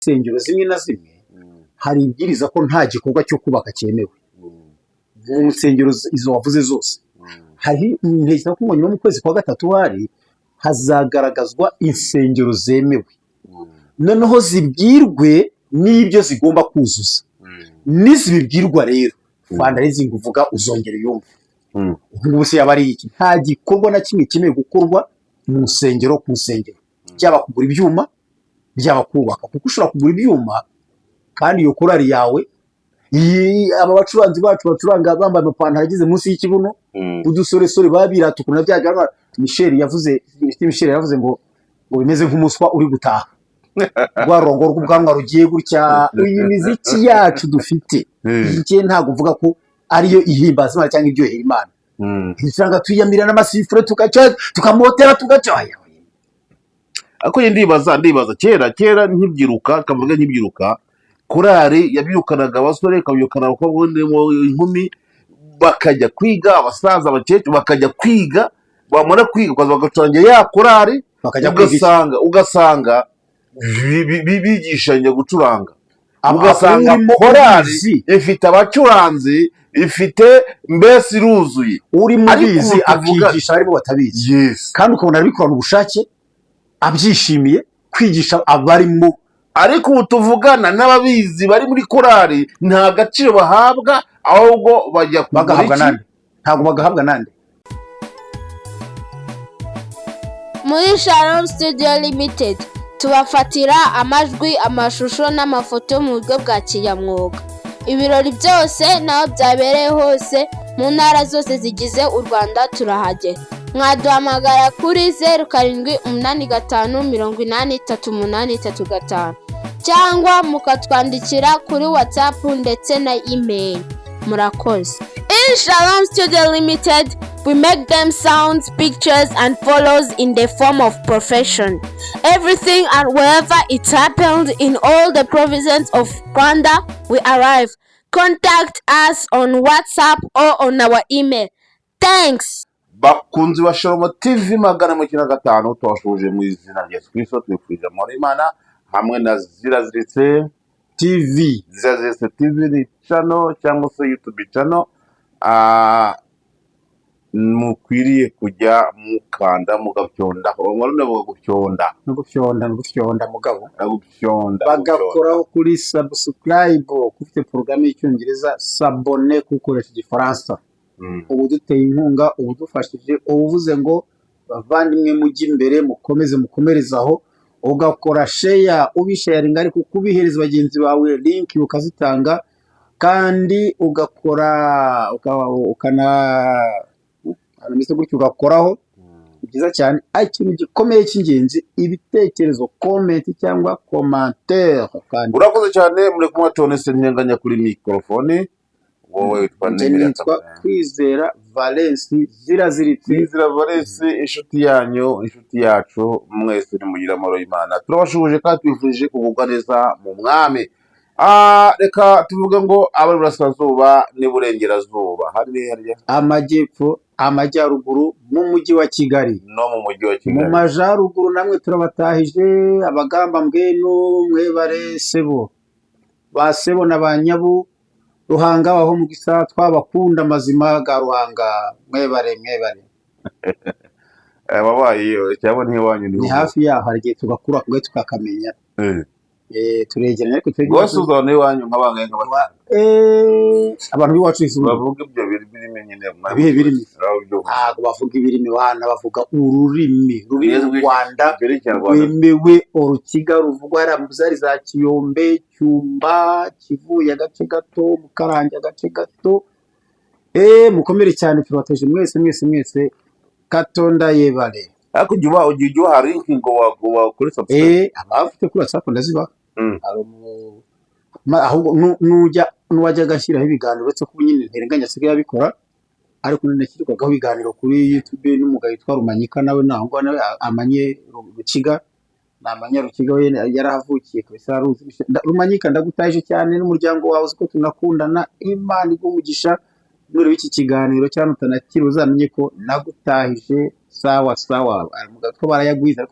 insengero zimwe na zimwe hari ibwiriza ko nta gikorwa cyo kubaka cyemewe mu nsengero izo wavuze zose. Hari ntekereza ko nyuma mu kwezi kwa gatatu hazagaragazwa insengero zemewe, noneho zibwirwe n'ibyo zigomba kuzuza. Nizibibwirwa rero fundraising uvuga uzongera yumva ubu se yaba ari iki, nta gikorwa na kimwe kimwe gukorwa mu nsengero ku nsengero, byaba kugura ibyuma byaba kubaka, kuko ushobora kugura ibyuma kandi iyo korari yawe aba bacuranzi bacu bacuranga bambaye amapantaro ageze munsi y'ikibuno, udusoresore babirata ukuntu byaga. Michel yavuze ngo bimeze nk'umuswa uri gutaha rwarongo rw'ubwanwa rugiye gutya. Iyi miziki yacu dufite iki ntago uvuga ko ariyo ihimbaza Imana cyangwa ibyo Imana isanga tuyamira n'amasifure tukamotera tugacaya. Ako ndibaza kera nkibyiruka kavuga nkibyiruka korari yabyukanaga abasore kabyukana abakobwa inkumi bakajya kwiga, abasaza abakecuru bakajya kwiga, bamara kwiga ukaza bagacurangira ya korari ugasanga bigishanya gucuranga, ugasanga korari ifite abacuranzi, ifite mbese iruzuye, uri mubizi akigisha ariko batabizi, kandi ukabona arabikorana ubushake abyishimiye kwigisha abarimo. Ariko ubu tuvugana n'ababizi bari muri korari nta gaciro bahabwa, ahubwo bajya bagahabwa nande, ntabwo bagahabwa nande. Muri Shalom Studio Limited tubafatira amajwi, amashusho n'amafoto mu buryo bwa kinyamwuga. Ibirori byose naho byabereye hose mu ntara zose zigize u Rwanda turahagera. Mwaduhamagara kuri 0785 cyangwa mukatwandikira kuri WhatsApp ndetse na email. Murakoze. In Shalom Studio Limited, we make them sounds, pictures and photos in the form of profession. Everything and wherever it happened in all the provinces of Rwanda, we arrive. Contact us on WhatsApp or on our email. Thanks. Bakunzi wa Shalom TV magana mukina gatanu twashuje mu izina rya Kristo, twifurije muri Imana hamwe na Ziraziritse TV. Ziraziritse TV ni channel cyangwa se YouTube channel mukwiriye kujya mukanda mugabyonda. Urumwe gubyonda mugabo bagakoraho kuri subscribe kufite porogaramu y'icyongereza s'abonner kukoresha igifaransa. Ubu duteye inkunga, ubu dufashije, ubuvuze ngo bavandimwe mujye imbere mukomerezaho, ugakora share ubisharinga ariko kubihereza bagenzi bawe link ukazitanga, kandi ugakora ugakoraho byiza cyane. Ikintu gikomeye cy'ingenzi ibitekerezo, comment cyangwa commentaire. Kandi urakoze cyane muri kumwe Tonese Nyanganya kuri microphone. Wowe twanitwa Kwizera Valence Ziraziritse Valence, inshuti yanyu, inshuti yacu, mwese nimugira amahoro y'Imana. Turabashuje kandi twifurije kugubwa neza mu mwami. Reka tuvuge ngo abarasirazuba n'iburengerazuba, hari amajyepfo, amajyaruguru mu mujyi wa Kigali no mu mujyi wa Kigali, mu majaruguru namwe turabatahije abagamba mbwenu mwebare sebo basebo n'abanyabu Ruhanga aho mu gisa twabakunda mazima ga Ruhanga mwebare babaye cyangwa ntiwanyu ni hafi yaho, hari igihe tugakura kugwe tukakamenya turegeranye ariko twegosuzone wanyu nk'abangaye abantu biwacu bavuga ibyo birimi nyine bihe birimi ntabwo bavuga ibirimi, wana bavuga ururimi ruri mu Rwanda rwemewe, urukiga ruvugwa ramuzari za Kiyombe, Cyumba, Kivuye agace gato, Mukarange agace gato. Mukomere cyane, tubateje mwese Katonda yebare. Ariko ujya hari ingingo wakuri subscribe abafite kuri WhatsApp ndaziba ahubwo n'uwajya agashyiraho ibiganiro uretse ko nyine nterenganya asigaye abikora, ariko nashyirwagaho ibiganiro kuri YouTube n'umugabo witwa Rumanyika, nawe nangwa nawe amanye Rukiga, namanya Rukiga we yarahavukiye kabisa ruzi. Rumanyika ndagutaje cyane n'umuryango wawe uko tunakundana, Imana igumugisha nuri w'iki kiganiro cyane utanakira uzamenye ko nagutahije sawa. Mugatwa barayagwiza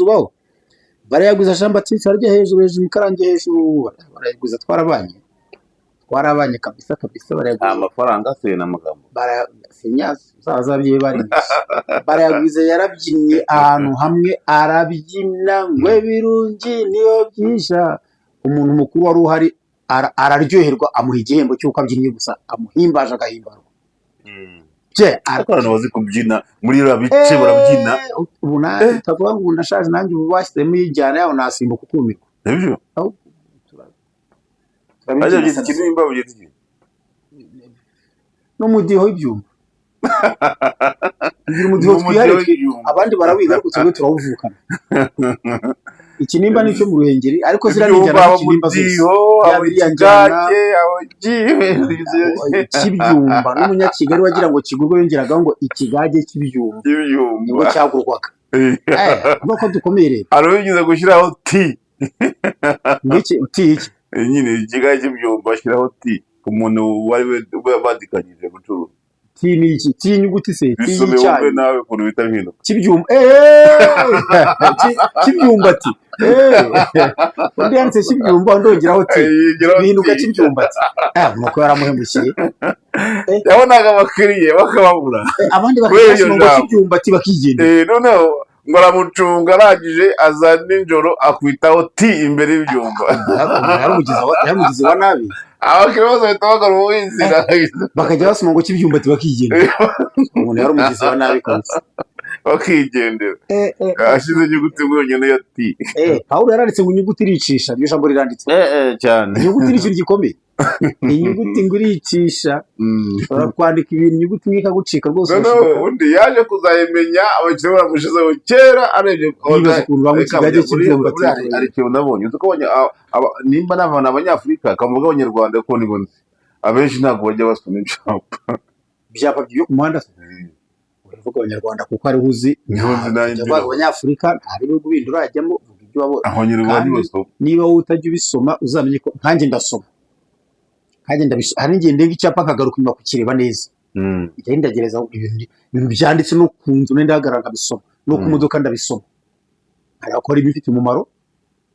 ubaho. barayaguza Jean Baptiste arya hejuru ikarange hejuru barayaguza twarabanye kabisa barayaguza amafaranga se n'amagambo sinyazi zazabye barayaguza yarabyinnye ahantu hamwe arabyina ngwe birungi niyo byisha umuntu mukuru wari uhari araryoherwa amuha igihembo cy'uko abyinnye gusa amuhimbaje agahimbarwa abantu bazi kubyina muri iriya bice barabyina ubu utavuga ngo ndashaje nanjye ubu bashyizemo ijyana yaho nasimbuka ukumirwa nibyo n'umudiho w'ibyuma ugira umudiho twihariye abandi barawiga ariko twebwe turawuvukana ikinimba nicyo mu Ruhengeri ariko zira n'injyana z'ikinimba zose yabiriya njyana cy'ibyumba n'umunyakigali wagira ngo kigurwe yongeragaho ngo ikigage cy'ibyumba nibwo cyagurwaga nuko dukomeye rero arabigize gushyiraho ti iki nyine ikigage cy'ibyumba bashyiraho ti ku muntu wari badikanyije gucuruza ti ni iki ti inyuguti se ti y'icyayi nawe ukuntu bita hino cy'ibyumba cy'ibyumbati undi yanditse cy'ibyumba ndongeraho ti bihinduka cy'ibyumbati nuko yaramuhemukiye yabonaga abakiriye bakababura abandi bakabashyira ngo cy'ibyumbati bakigendera noneho ngo aramucunga arangije aza nijoro akwitaho ti imbere y'ibyumba yaramugize wa nabi abakiriya bose bahita bagaruka uw'inzira bakajya basoma ngo cy'ibyumbati bakigendera umuntu yaramugize wa nabi kabisa bakigendera ashyize inyuguti yonyine ya ti Pawulo yaranditse ngo inyuguti iricisha iryo jambo riranditse cyane inyuguti ni ikintu gikomeye inyuguti ngo iricisha ushobora kwandika ibintu inyuguti imwe ikagucika rwose undi yaje kuzayimenya abakiriya baramushizeho kera arebye ari ikintu nabonye uzi ko nimba n'abantu abanyafurika akavuga abanyarwanda ko nibonze abenshi ntabwo bajya basoma ibyapa byo ku muhanda uravuga abanyarwanda kuko ari uzi abanyafurika nta bihugu bindi urajyamo vuga ibyo wabona niba wowe utajya ubisoma uzamenye ko nkanjye ndasoma hari n'igihe ndega icyapa nkagaruka inyuma kukireba neza igihe ndagereza ibintu byanditse no ku nzu ndahagarara nkabisoma no ku modoka ndabisoma harakora ibifite umumaro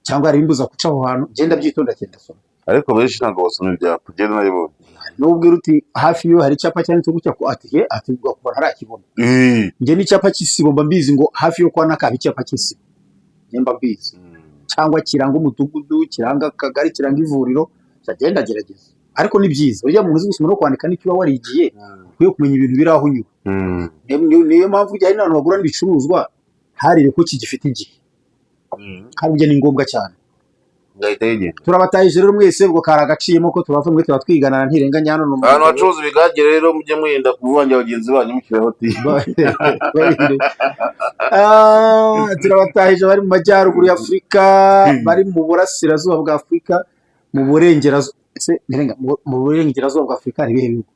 cyangwa hari imbuza guca aho hantu ngenda byitonda cyenda ndasoma ariko benshi ntabwo basoma ibyapa ugenda nabibonye nubwo uti hafi yo hari icyapa cyanditse gutya ko ati kuva ntarakibona njye n'icyapa cy'isibo mba mbizi ngo hafi yo kwa nakaba icyapa cy'isibo njye mba mbizi cyangwa kiranga umudugudu kiranga akagari kiranga ivuriro cyagenda gerageza ariko ni byiza burya umuntu uzi gusoma no kwandika n'icyo uba warigiye ukwiye kumenya ibintu biri aho unyura niyo mpamvu ujyanye n'abantu bagura n'ibicuruzwa harebe ko kigifite igihe kandi burya ni ngombwa cyane turabatahije rero mwese ubwo kari agaciyemo ko tubava mwe tuba twigana ntirenganya hano abantu bacuruza ibigage rero mujye mwirinda kuvangira bagenzi banyu mushyiraho ti turabatahije bari mu majyaruguru ya Afurika bari mu burasirazuba bwa Afurika mu burengerazuba bwa Afurika hari ibihe bihugu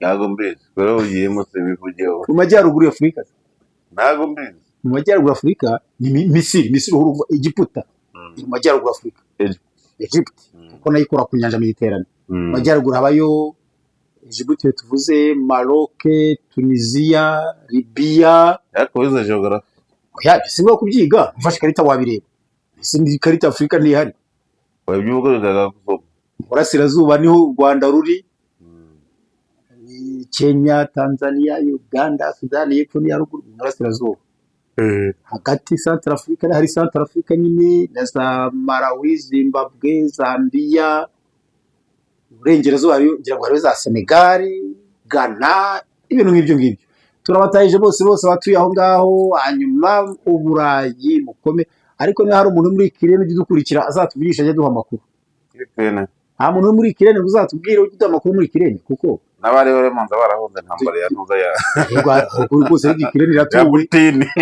ntabwo mbizi rero ugiyemo se bivugeho mu majyaruguru ya Afurika ntabwo mbizi mu majyaruguru ya Afurika ni Misiri Egiputa mu majyaruguru ya Afurika Egypt kuko nayo ikora ku nyanja Mediterane mu majyaruguru habayo Djibouti tuvuze Maroc Tunisia Libya ariko wize geography singo kubyiga ufashe ikarita wabireba isi ikarita Afurika ntihari wabyuko bigaga kusoma burasirazuba niho u Rwanda ruri Kenya Tanzania Uganda Sudani y'Epfo n'iya ruguru burasirazuba hagati Central Africa hari Central Africa nyine na za Malawi Zimbabwe Zambia burengerazuba ngira ngo hari za Senegal Ghana ibintu nk'ibyo ngibyo turabatahije bose batuye aho ngaho hanyuma uburayi mukome ariko niba hari umuntu muri Kirene udukurikira azatuvugisha ajya duha amakuru nta muntu muri Kirene uzatubwire ujya amakuru muri Kirene kuko n'abari manza barahunze ntambara ya ntuza ya rwose Kirene iratuwe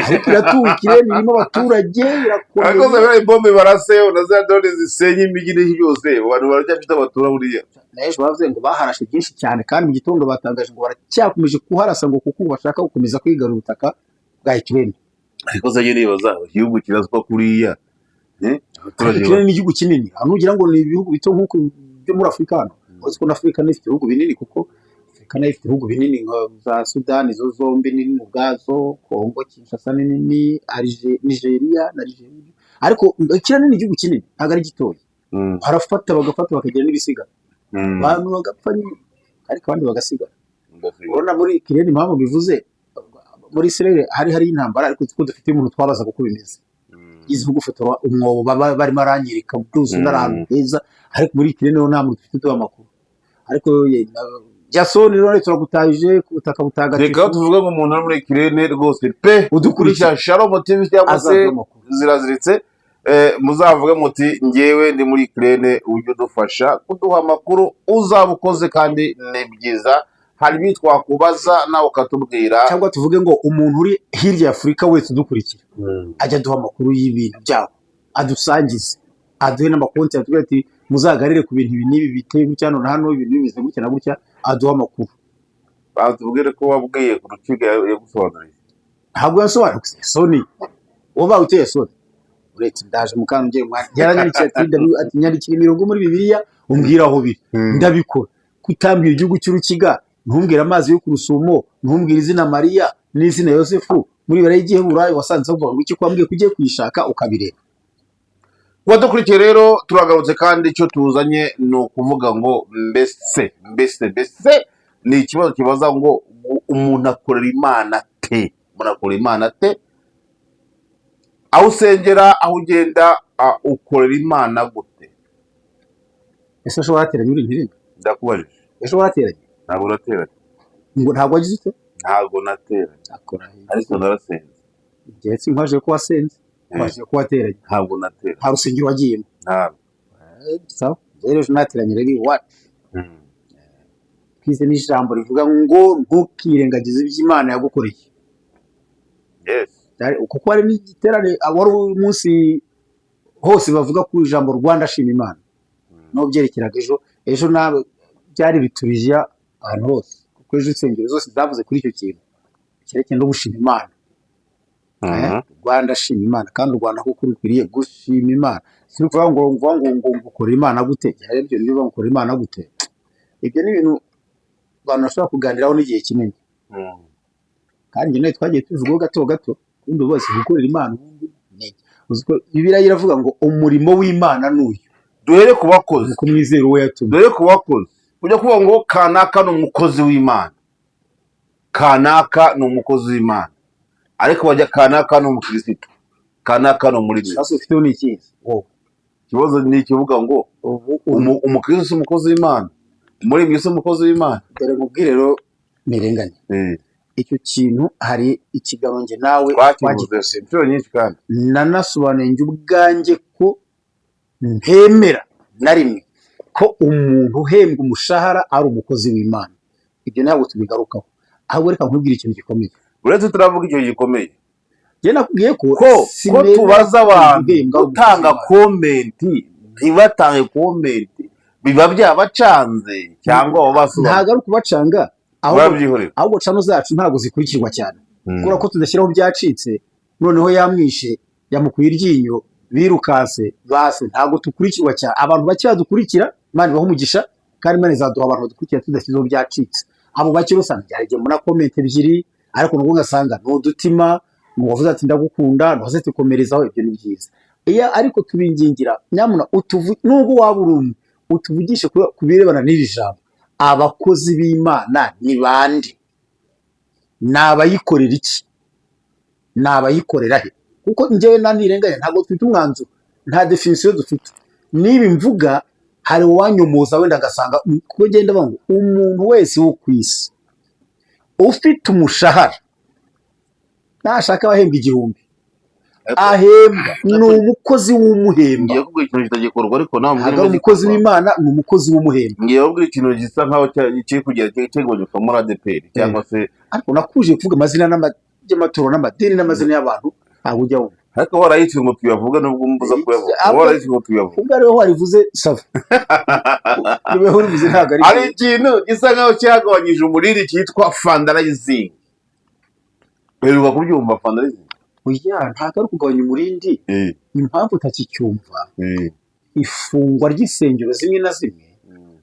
ariko iratuwe Kirene irimo abaturage irakomeye ariko zabera bombe barase unaza dore zisenye imigi byose abantu barajya bita abatura buriya naje bavuze ngo baharashe byinshi cyane kandi mu gitondo batangaje ngo baracyakomeje kuharasa ngo kuko bashaka gukomeza kwigarura ubutaka bwa Kirene ariko zaje nibaza igihugu kirazwa kuriya Kirene ni igihugu kinini hano ugira ngo ni ibihugu bito nk'uko byo muri Afurika hano uretse ko Afurika n'ifite ibihugu binini kuko Afurika n'ifite ibihugu binini nka za Sudani zo zombi nini ubwazo Kongo Kinshasa nini Nigeria ariko Ikirane ni igihugu kinini ntabwo ari gitoya, barafata bagafata bakagira n'ibisigara, abantu bagapfa nyine ariko abandi bagasigara. Urabona muri Ikirane impamvu bivuze, muri Israel hari intambara ariko two dufite umuntu twabaza uko bimeze, izi gufotora umwobo baba barimo aranyereka byose n'ahantu heza, ariko muri Ikirane no nta muntu ufite amakuru. Ariko Jason rero turagutahije ubutaka butagatifu. Reka tuvuge ngo umuntu ari muri Ikirane rwose pe udukurikira Shalom TV cyangwa se ziraziritse, muzavuge muti ngewe ndi muri Ikirane, ujye udufasha kuduha amakuru, uzabukoze kandi ni byiza. Hari ibyo twakubaza nawe ukatubwira, cyangwa tuvuge ngo umuntu uri hirya ya Afurika wese udukurikira ajya aduha amakuru y'ibintu byabo, adusangize, aduhe n'amakonti, atubwira ati muzagarire ku bintu ibi n'ibi biteye gutya na hano, ibintu bimeze gutya na gutya, aduha amakuru. batubwire ko wabwiye ku rukiko yagusobanuriye. Ntabwo yasobanura Soni uba uteye Soni, uretse ndaje mukana ngiye yaranyandikira ati nyandikira imirongo muri Bibiliya umbwira aho biri, ndabikora. Kutambira igihugu cy'Urukiga, ntumbwira amazi yo ku Rusumo, ntumbwira izina Mariya n'izina Yosefu, muri barayigiheburayo wasanze uvuga ngo iki kwambwiye kugiye kwishaka ukabireba. Wadukurikiye rero turagarutse, kandi icyo tuzanye ni ukuvuga ngo mbese ni ikibazo kibaza ngo umuntu akorera Imana te, umuntu akorera Imana te, aho usengera, aho ugenda, ukorera Imana gute? Ese ushobora guteranya uri ntirinda? Ndakubajije. Ese warateranye? Ntabwo nateranye. Ngo ntabwo wagize ute? Ntabwo nateranye. Ariko narasenze. Igihe sinkwaje ko wasenze, kwaje ko wateranye. Ntabwo nateranye. Nta rusengero wagiyemo? Ntabwo. Sawa, rero nateranye rero iwacu. Kize n'ijambo rivuga ngo ntukirengagize ibyo Imana yagukoreye. Yes. Kuko hari n'igiterane wari umunsi hose bavuga ku ijambo Rwanda shima Imana. No byerekeraga ejo nawe byari biturije ahantu hose, kuko ejo insengero zose zavuze kuri icyo kintu cyerekeye no gushima Imana. Rwanda shima Imana, kandi u Rwanda kuko rukwiriye gushima Imana. Si ukuvuga ngo ukora Imana gute, hari ibyo niba ukora Imana gute, ibyo ni ibintu abantu bashobora kuganiraho n'igihe kinini. Kandi nawe twagiye tuvugaho gato gato, ubundi bose gukorera Imana Bibiliya iravuga ngo umurimo w'Imana n'uyu, duhere ku bakozi, ku mwizero we yatumye. duhere ku bakozi. Ujya kuvuga ngo kanaka ni umukozi w'Imana, kanaka ni umukozi w'Imana, ariko bajya kanaka ni umukristo, kanaka ni umuririmbyi. Sasa ufiteho ni iki? Ikibazo ni ikivuga ngo umukristo si umukozi w'Imana, umuririmbyi si umukozi w'Imana. Dore mubwire rero nirenganya icyo kintu, hari ikiganiro nge nawe twakivuze inshuro nyinshi, kandi nanasobanuye njye ubwanjye ko ntemera na rimwe ko umuntu uhembwa umushahara ari umukozi w'Imana. Ibyo ntabwo tubigarukaho, ahubwo reka nkubwire ikintu gikomeye. uretse turavuga ikintu gikomeye, njye nakubwiye ko tubaza abantu gutanga komenti, ntibatange komenti, biba byabacanze cyangwa babasobanura. Ntabwo ari ukubacanga, ahubwo cano zacu ntabwo zikurikirwa cyane, kubera ko tudashyiraho byacitse. Noneho yamwishe, yamukuye iryinyo, birukase base, ntabwo tukurikirwa cyane. Abantu bake badukurikira, Imana ibaha umugisha, kandi Imana izaduha abantu badukurikira tudashyizeho byacitse. Abo bake usanga byaragiye muri komenti ebyiri, ariko nubwo ugasanga ni udutima, wavuze ati ndagukunda, ntuze tukomerezaho. Ibyo ni byiza. Ariko tubingingira, nyamuna nubwo waba uri umwe, utuvugishe ku birebana n'iri jambo. Abakozi b'Imana ni bande? Ni abayikorera iki? Ni abayikorera he? Kuko njyewe nanirenganya, ntabwo dufite umwanzuro, nta definition dufite. Niba mvuga hari uwanyomoza wenda agasanga kuko genda bangu umuntu wese wo ku isi ufite umushahara nashaka abahembwa 1000, ahembwa ni umukozi w'umuhemba. Ngiye kubwira ikintu kitagikorwa, ariko nawe mbwira umukozi w'Imana ni umukozi w'umuhemba. Ngiye kubwira ikintu gisa nkaho kiri kugera cyegonyuka muri ADPR cyangwa se, ariko nakuje kuvuga amazina y'amaturo n'amadini n'amazina y'abantu ntabwo ujya wumva. Ariko warayitse ngo tuyavuga, nubwo mbuza kuyavuga, warayitse ngo tuyavuga. Ubwo ariho warivuze sava. Niwe urivuze ntabwo ari. Ari ikintu gisa nkaho cyagabanyije umuriri cyitwa fundraising. Beruka kubyumva fundraising? Oya, ntabwo ari kugabanya umurindi. Impamvu utakicyumva, ifungwa ry'isengero zimwe na zimwe,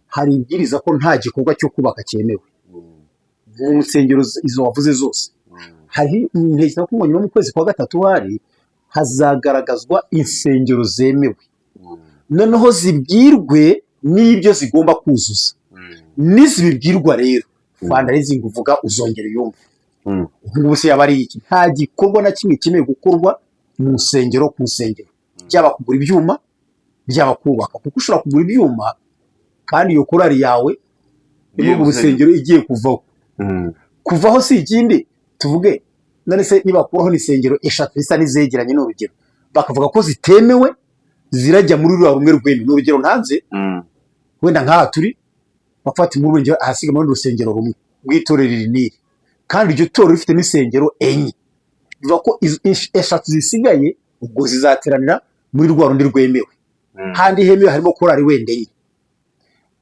hari ibwiriza ko nta gikorwa cyo kubaka cyemewe mu nsengero izo wavuze zose. Hari intege ko nyuma mu kwezi kwa gatatu hazagaragazwa insengero zemewe, noneho zibwirwe n'ibyo zigomba kuzuza. Nizibibwirwa rero vandalism uvuga uzongera yumve. Ngubu se yaba ari iki? Nta gikorwa na kimwe kimwe gukorwa mu nsengero ku nsengero, byaba kugura ibyuma byaba kubaka, kuko ushobora kugura ibyuma kandi iyo korari yawe mu rusengero igiye kuvaho si ikindi. Tuvuge none se niba kuraho n'isengero eshatu bisa nizegeranye n'urugero, bakavuga ko zitemewe zirajya muri rwa rumwe rw'emi n'urugero ntanze, wenda nk'aha turi bafata mu rugero ahasiga muri rusengero rumwe rw'itorero rinini, kandi iryo torero rifite n'isengero enye, bivuga ko eshatu zisigaye ubwo zizateranira muri rwa rundi rwemewe. Handi hemewe harimo korari wenda enye,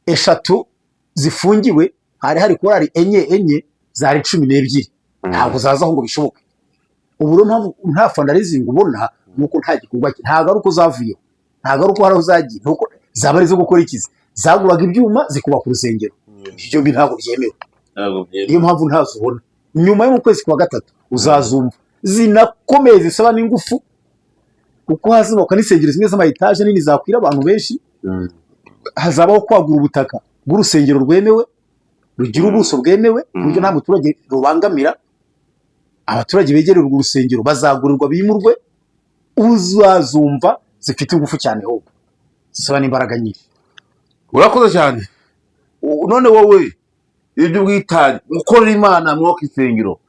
eshatu zifungiwe hari korari enye zari 12, ntabwo zazaho ngo bishoboke. Ubu rero mpamvu nta vandalism ubona nuko nta gikorwa ntago ari uko zavuyeho, ntago ari uko haraho zagiye, nuko zaba ari zo gukora ikizi, zaguraga ibyuma zikuba ku rusengero, ibyo ntabwo byemewe. Niyo mpamvu ntazubona. Nyuma yo mu kwezi kwa gatatu uzazumva zinakomeye zisaba n'ingufu, kuko hazubaka n'isengero zimwe z'amayetaje nini zakwira abantu benshi. Hazabaho kwagura ubutaka bw'urusengero rwemewe, rugira ubuso bwemewe, kuburyo nta muturage rubangamira. Abaturage begereye urwo rusengero bazagurirwa bimurwe. Uzazumva zifite ingufu cyane, ahubwo zisaba n'imbaraga nyinshi. Urakoze cyane. None wowe ibyo bwitanye mukorera Imana mwoka isengero,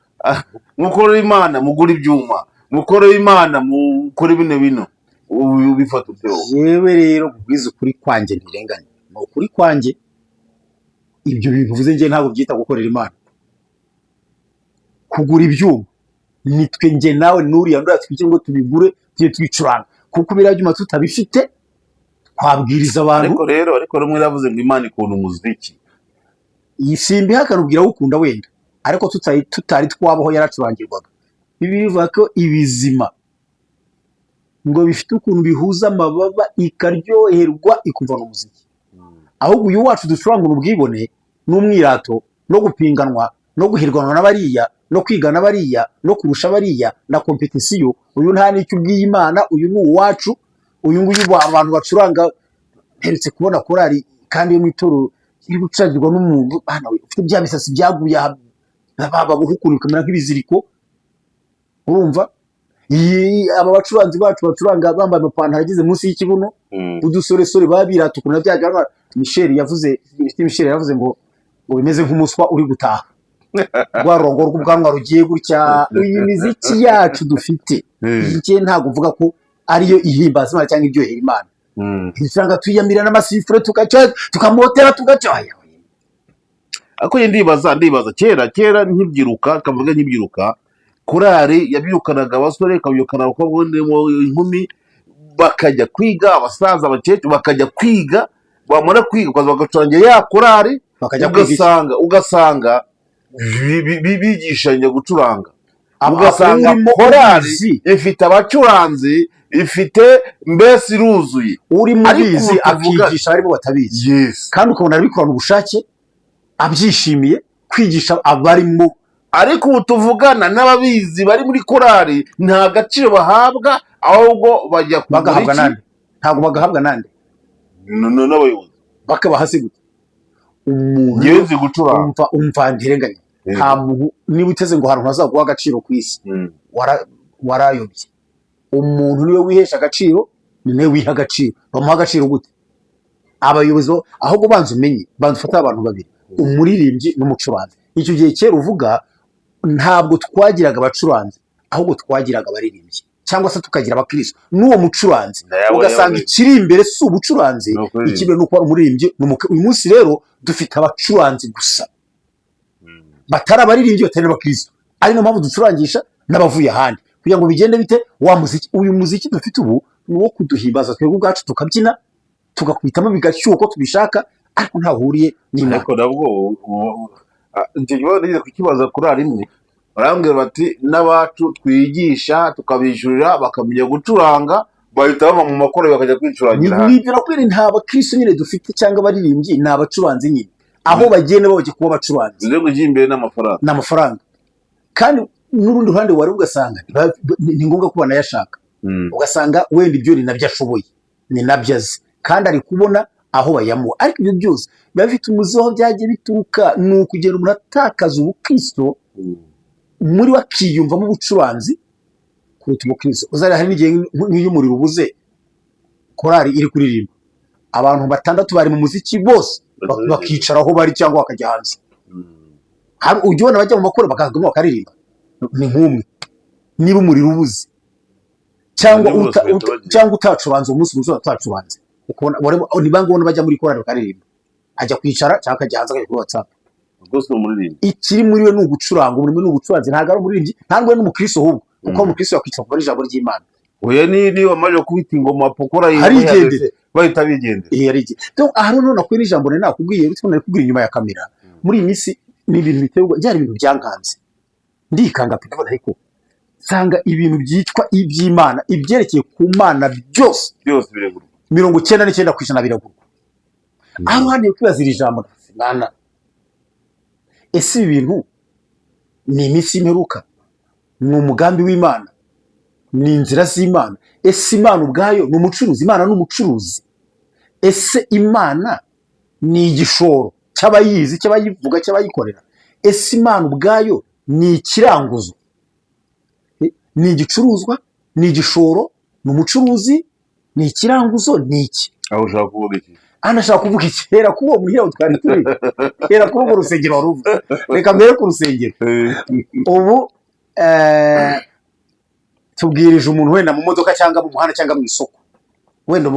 mukorera Imana mugura ibyuma, mukorera Imana mukora bino ubifata utyo. Yewe rero kubwiza ukuri kwanjye ntirenganya, no ukuri kwanjye ibyo bivuze nge ntabwo byita gukorera Imana. Kugura ibyuma nitwe nge nawe nuriya ndo twike ngo tubigure tuje twicuranga, kuko birabyuma tutabifite twabwiriza abantu. Ariko rumwe yavuze ngo Imana ikunda umuziki. Iyi simbi hakanubwira ukunda wenda, ariko tutari twabaho yaracurangirwaga. Bibivuga ko ibizima ngo bifite ukuntu bihuza amababa ikaryoherwa ikumva n'umuziki. Ahubwo uyu wacu ducuranga ubwibone n'umwirato no gupinganwa no guhirwanwa n'abariya no kwigana bariya no kurusha bariya na competition, uyu nta nicyo ubwiye Imana. Uyu ni uwacu, uyu nguyu abantu bacuranga. Heretse kubona korari kandi yo mwitoro iri gucagirwa n'umuntu ufite bya misasi byaguye baba buhukuru kamera nk'ibiziriko. Urumva aba bacuranzi bacu bacuranga bambaye amapantaro ageze munsi y'ikibuno, udusoresore babirata ukuntu byaganwa. Michel yavuze ngo bimeze nk'umuswa uri gutaha rwarongo rw'ubwanwa rugiye gutya. Uyu miziki yacu dufite iki ntabwo uvuga ko ariyo ihimbaza Imana cyangwa iryohera Imana. Isanga tuyamira n'amasifure tukamotera tugacaya. Ako ndibaza kera nkibyiruka, kavuga nkibyiruka, korari yabyukanaga abasore, kabyukana abakobwa n'inkumi, bakajya kwiga, abasaza abakecuru bakajya kwiga, bamara kwiga ukaza bagacurangira ya korari, ugasanga bigishanya gucuranga. Ugasanga korari ifite abacuranzi, ifite mbese iruzuye. Uri mubizi akigisha ariko batabizi, kandi ukabona abikorana ubushake, abyishimiye kwigisha abarimo. Ariko ubu tuvugana n'ababizi bari muri korari nta gaciro bahabwa, ahubwo bajya bagahabwa nande. Ntabwo bagahabwa nande n'abayobozi bakabaha se gute. Umuntu yezi gucuranga umva ntirenganya. Nta muntu niba uteze ngo ahantu hazaguha agaciro ku isi warayobye. Umuntu niwe wihesha agaciro, niwe wiha agaciro. Bamuha agaciro gute? Abayobozi ahubwo banze umenye, banze ufata abantu babiri, umuririmbyi n'umucuranzi. Icyo gihe kera uvuga ntabwo twagiraga abacuranzi, ahubwo twagiraga abaririmbyi, cyangwa se tukagira abakristo n'uwo mucuranzi. Ugasanga ikiri imbere si ubucuranzi, ikibere nuko ari umuririmbyi. Uyu munsi rero dufite abacuranzi gusa, batari abaririmbyi, batari abakristo. Ari no mpamvu ducurangisha n'abavuye ahandi, kugira ngo bigende bite. Wa muziki, uyu muziki dufite ubu ni uwo kuduhimbaza twebwe ubwacu, tukabyina tugakwitamo bigashyuha uko tubishaka, ariko ntahuriye n'Imana. Ariko nabwo icyo kibazo nigeze kukibaza kuri rimwe, barambwira bati n'abacu twigisha tukabishyurira bakamenya gucuranga, bahita bava mu makorari bakajya kwicurangira. Nibyo nakwiri, nta bakristo nyine dufite cyangwa abaririmbyi, ni abacuranzi nyine. Aho bagenda bajya kuba abacuranzi, nzego imbere n'amafaranga. Kandi n'urundi ruhande wari ugasanga ni ngombwa ko banayashaka. ugasanga wenda ibyo ni nabyo ashoboye, ni nabyo azi, kandi ari kubona aho bayamuha. Ariko ibyo byose biba bifite umuzi aho byagiye bituruka, ni ukugenda umuntu atakaza ubukristo muri we akiyumvamo ubucuranzi kuruta ubukristo. Uzareba hari n'igihe nk'iyo umuriro ubuze, korari iri kuririmba, abantu 6 bari mu muziki bose bakicara aho bari cyangwa bakajya hanze. Hari ujya ubona bajya mu makoro bakaguma bakaririmba, ni nk'umwe. Niba umuriro ubuze cyangwa utacuranze umunsi muzo utacuranze, ni bango ubona bajya muri korari bakaririmba, ajya kwicara cyangwa akajya hanze akajya kuri WhatsApp. Ikiri muri we ni ugucuranga, umurimo ni ugucuranzi, ntabwo ari umuririmbyi, ntabwo ari n'umukristo ahubwo, kuko umukristo yakwicara ku ijambo ry'Imana. Oya ni wamaje kubita ingoma pokora yigendera bahita bigendera. Arige donc aha none nakwiye n'ijambo rero nakubwiye bityo nakubwira inyuma ya kamera. Muri iyi minsi ni ibintu biterwa, byari ibintu byankanze, ndikanga pe ndabona ariko sanga ibintu byitwa iby'Imana, ibyerekeye ku Mana byose biregurwa 99% biragurwa. Aho handi kwibaza iri jambo Mana, ese ibi bintu ni iminsi imperuka, ni umugambi w'Imana, ni inzira z'Imana? Ese Imana ubwayo ni umucuruzi? Imana ni umucuruzi? Ese Imana ni igishoro cy'abayizi, cy'abayivuga, cy'abayikorera? Ese Imana ubwayo ni ikiranguzo, ni igicuruzwa, ni igishoro, ni umucuruzi, ni ikiranguzo, ni iki? Aho ushaka kuvuga iki? Anashaka kuvuga iki? Hera kuba uwo muhira utwari turi, hera kuri urwo rusengero waruvuze, reka mbere ku rusengero. Ubu tubwirije umuntu wenda mu modoka cyangwa mu muhanda cyangwa mu isoko, wenda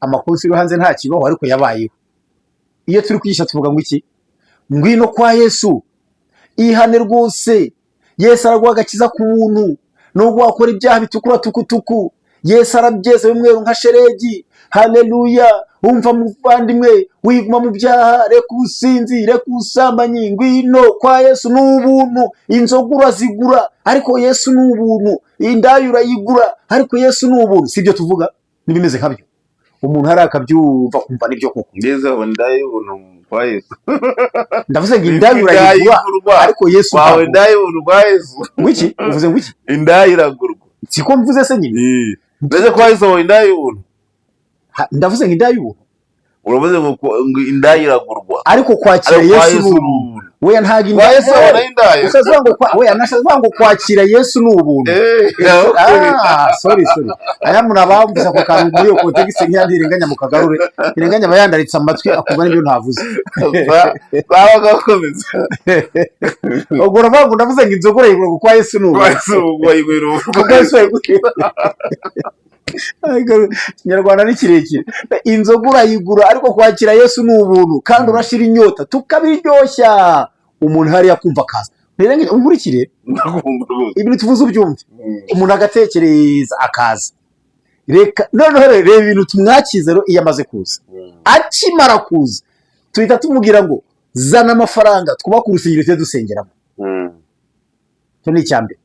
amakuru yo hanze nta kibaho, ariko yabayeho. Iyo turi kwigisha tuvuga ngo iki? Ngwino kwa Yesu, ihane rwose, Yesu araguha agakiza ku buntu, nubwo wakora ibyaha bitukura tukutuku, Yesu arabyeze bimweru nka sheregi. Haleluya! Umva muvandimwe, wiguma mu byaha, reka ubusinzi, reka ubusambanyi, ngwino kwa Yesu n'ubuntu. Inzoga urazigura ariko Yesu n'ubuntu, indaya urayigura ariko Yesu n'ubuntu. Sibyo tuvuga? Nibimeze nkabyo. Umuntu hari akabyumva kumva nibyo koko. Ngeze aho indaya y'ubuntu kwa Yesu. Ndavuze ngo indaya urayigura ariko Yesu n'ubuntu. Wawe indaya y'ubuntu kwa Yesu. Wiki? Uvuze ngo iki? Indaya iragurwa. Siko mvuze se nyine. Mbese kwa Yesu wawe indaya y'ubuntu. Ndavuze ngo indaya y'ubuntu. Uravuze ngo indaya iragurwa ariko kwakira Yesu n'ubuntu. We ntago indaya usavuga ngo we anashavuga ngo kwakira Yesu n'ubuntu. Sorry aya muntu abambuza ko kantu muri yo context nk'yandirenganya mu kagarure, irenganya bayandaritse amatwi akumva n'ibyo ntavuze. Babaga bakomeza ubwo uravuga ndavuze ngo inzogora yigura kwa Yesu n'ubuntu. Kinyarwanda ni kirekire. Inzoga urayigura ariko kwakira Yesu n'ubuntu, kandi urashira inyota tukabiryoshya, umuntu hari yakumva akaza. Rero umurikire ibintu tuvuze ubyumve, umuntu agatekereza akaza. Reka noneho reba ibintu tumwakize rero iyo amaze kuza. Akimara kuza tuhita tumubwira ngo zana amafaranga twubaka urusengero tujye dusengeramo. Cyo ni icyambere.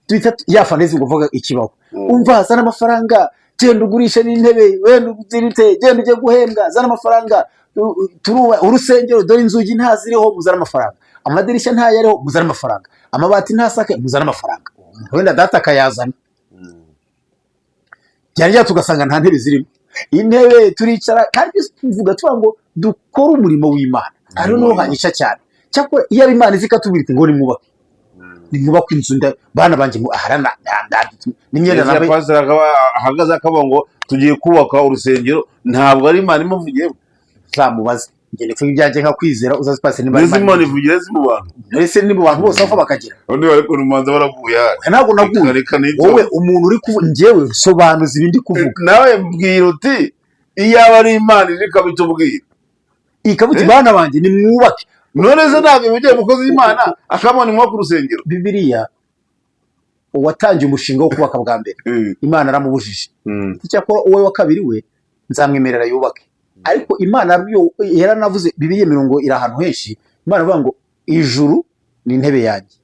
Tuhita yafaneze ngo uvuga ikibaho. Umva zana amafaranga, genda ugurisha n'intebe, wenda uzirite, genda ujye guhembwa, zana amafaranga, turuba urusengero dore inzugi ntaziriho, muzana amafaranga, amadirishya ntayariho, muzana amafaranga, amabati ntasake, muzana amafaranga. Wenda data akayazana. Byari tugasanga nta ntebe zirimo. Intebe turicara kandi tuvuga ngo dukora umurimo w'Imana. Ari no hanyisha cyane. Cyakora iyo Imana izikatubwira ngo nimubake. Nimubaka inzu bana banje mu aharana nimyenda nabe ahagaze akabongo tugiye kubaka urusengero, ntabwo ari Imana imuvugiye. Zamubaze ngene fwe ibyaje nka kwizera uzazipase ni Imana ivugire mu bantu. Ese ni mu bantu bose aho bakagira. Undi bari ku rumanza baravuye hari. Ntabwo naguye. Wowe umuntu uri kuvuga njyewe sobanuza ibindi kuvuga. Nawe mbwira uti iyaba ari Imana ije kabitubwira. Ikabuti bana banje ni mwubake. None se ntabwo mugiye mukoze Imana akamana mwo ku rusengero. Bibiliya uwatangiye umushinga wo kubaka bwa mbere Imana aramubujije. Cyakora uwe wa kabiri we nzamwemerera yubake. Ariko Imana yaranavuze Bibiliya mirongo iri ahantu henshi. Imana avuga ngo ijuru ni intebe yanjye,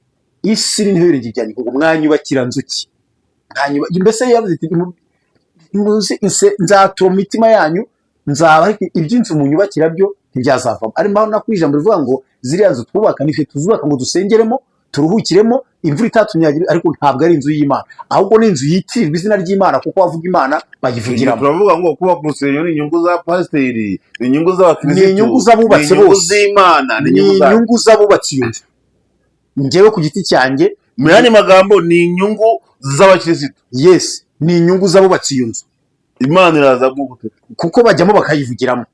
isi ni intebe yanjye, ngo mwanyubakira nzuki. Mbese yavuze iti nzatura mu mitima yanyu, nzaba iby'inzu munyubakira byo ntibyazavamo. Ari mpamvu nakwijambo rivuga ngo ziriya nzu twubaka nifite tuzubaka ngo dusengeremo turuhukiremo imvura itatunyagira, ariko ntabwo ari inzu y'Imana, ahubwo ni inzu yitirirwa izina ry'Imana, kuko bavuga Imana bayivugiramo. Turavuga ngo kuba ku rusengero ni inyungu za pasiteri, ni inyungu z'abakirisitu, ni inyungu z'abubatsi bose, z'Imana, ni inyungu z'abubatsi iyo nzu. Njyewe ku giti cyanjye, mu yandi magambo ni inyungu z'abakirisitu. Yes, ni inyungu z'abubatsi iyo nzu. Imana iraza gute? Kuko bajyamo bakayivugiramo,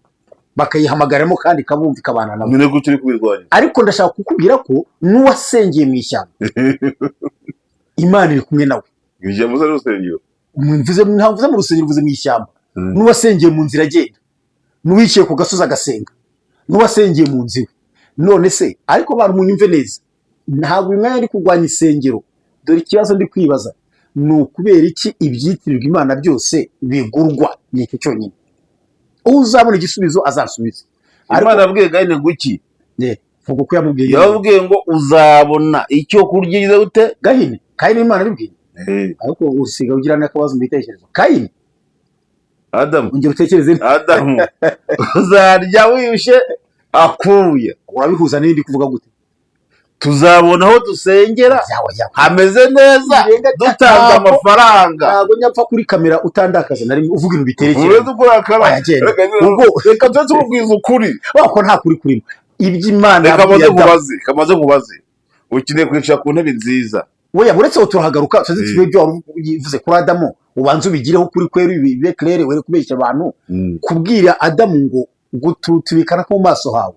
bakayihamagaramo, kandi ikabumva, ikabana nabo. None gutyo uri kubirwanya. Ariko ndashaka kukubwira ko n'uwasengeye mu ishyamba Imana iri kumwe nawe. Ijambo za rusengero Ntavuze mu rusengero, mvuze mu ishyamba. N'uwasengeye mu nzira agenda, n'uwiciye ku gasozi agasenga, n'uwasengeye mu nzu iwe. None se ariko abantu munyumve neza, ntabwo uyu mwanya ari kurwanya isengero. Dore ikibazo ndi kwibaza, ni ukubera iki ibyitirirwa Imana byose bigurwa? Ni icyo cyonyine. Uzabona igisubizo azasubiza. Imana yabwiye Gahini guki? Vuga uko yamubwiye. Yabwiye ngo uzabona icyo kurya ize ute? Gahini Imana yabwiye. Ariko usiga ugira n'akabazo mu bitekerezo. Gahini, Adamu, ongera utekereze. Adamu, uzarya wishe akuye. Urabihuza n'indi kuvuga gute? Tuzabona aho dusengera hameze neza, dutanga amafaranga. Ntabwo nyapfa kuri kamera utandakaza na rimwe uvuga ibintu biterekeye. Uretse kurakara. Ubwo reka tuze tubwiza ukuri. Wako nta kuri kurimo. Iby'Imana kamaze kubaze. Ukeneye kwicara ku ntebe nziza. Weya buretse turahagaruka, tuzi tuvuye byo uvuze kuri Adamu, ubanza ubigireho kuri kweri bibe claire, were kubeshya abantu. Kubwira Adamu ngo gututubikana ko mu maso hawe